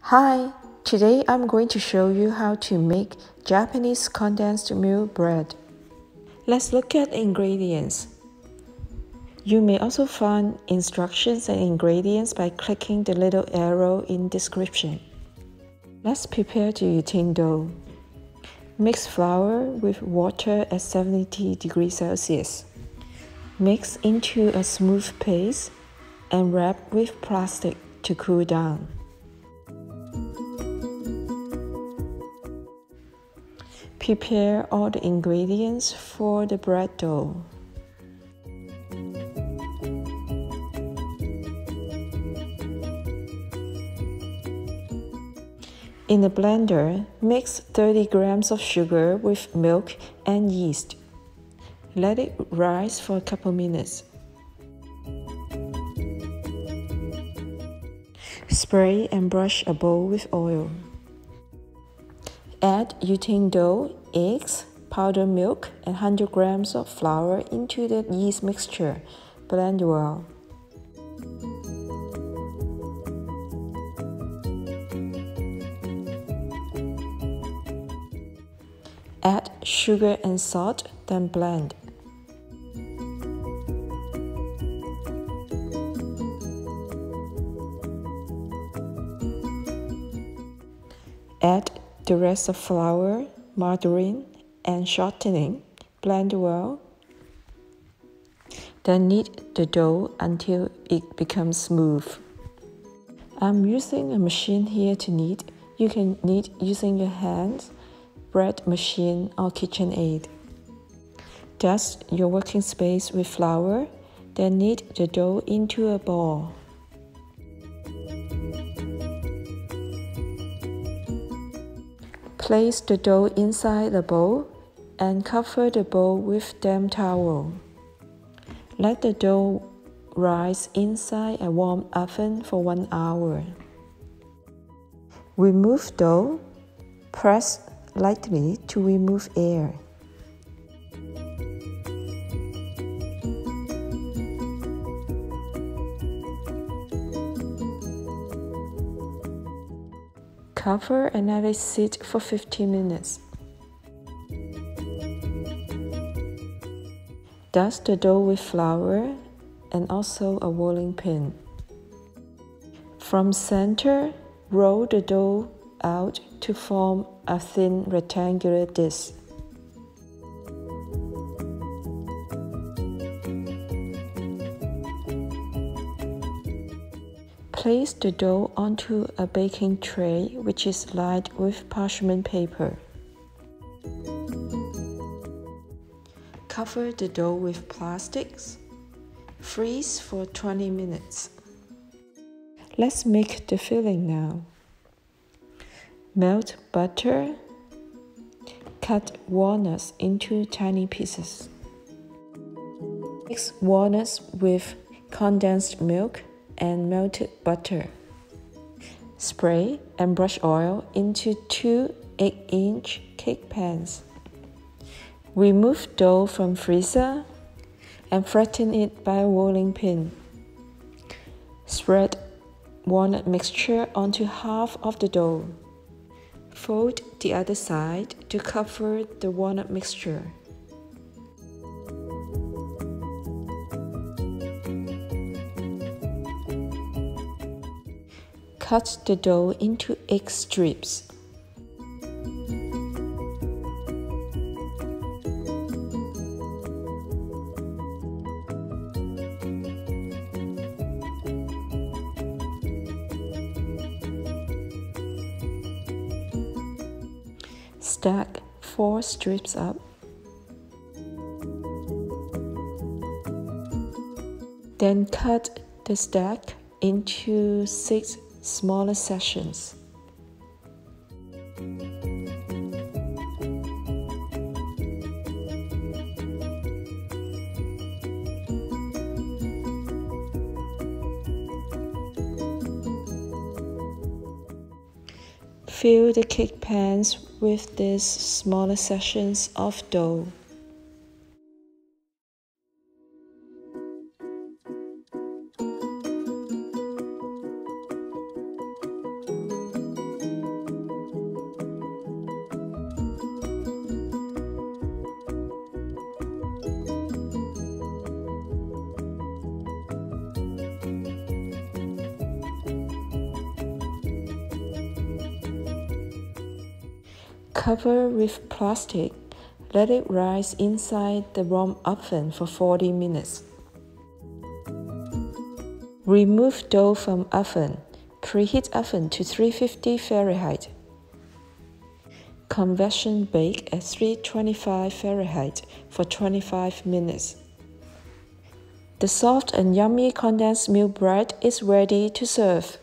Hi, today I'm going to show you how to make Japanese condensed milk bread. Let's look at the ingredients. You may also find instructions and ingredients by clicking the little arrow in description. Let's prepare the Utane dough. Mix flour with water at 70 degrees Celsius. Mix into a smooth paste and wrap with plastic to cool down. Prepare all the ingredients for the bread dough. In the blender, mix 30 grams of sugar with milk and yeast. Let it rise for a couple minutes. Spray and brush a bowl with oil. Add Utane dough, eggs, powdered milk, and 100 grams of flour into the yeast mixture. Blend well. Add sugar and salt, then blend. Add the rest of flour, margarine, and shortening. Blend well. Then knead the dough until it becomes smooth. I'm using a machine here to knead. You can knead using your hands, bread machine, or Kitchenaid. Dust your working space with flour, then knead the dough into a ball. Place the dough inside the bowl and cover the bowl with damp towel. Let the dough rise inside a warm oven for 1 hour. Remove dough. Press lightly to remove air. Cover and let it sit for 15 minutes. Dust the dough with flour and also a rolling pin. From center, roll the dough out to form a thin rectangular disc. Place the dough onto a baking tray which is lined with parchment paper. Cover the dough with plastics. Freeze for 20 minutes. Let's make the filling now. Melt butter. Cut walnuts into tiny pieces. Mix walnuts with condensed milk and melted butter. Spray and brush oil into 2 8-inch cake pans. Remove dough from freezer and flatten it by a rolling pin. Spread walnut mixture onto half of the dough. Fold the other side to cover the walnut mixture. Cut the dough into egg strips. Stack 4 strips up. Then cut the stack into 6 smaller sections. Fill the cake pans with these smaller sections of dough. Cover with plastic. Let it rise inside the warm oven for 40 minutes. Remove dough from oven. Preheat oven to 350 Fahrenheit. Convection bake at 325 Fahrenheit for 25 minutes. The soft and yummy condensed milk bread is ready to serve.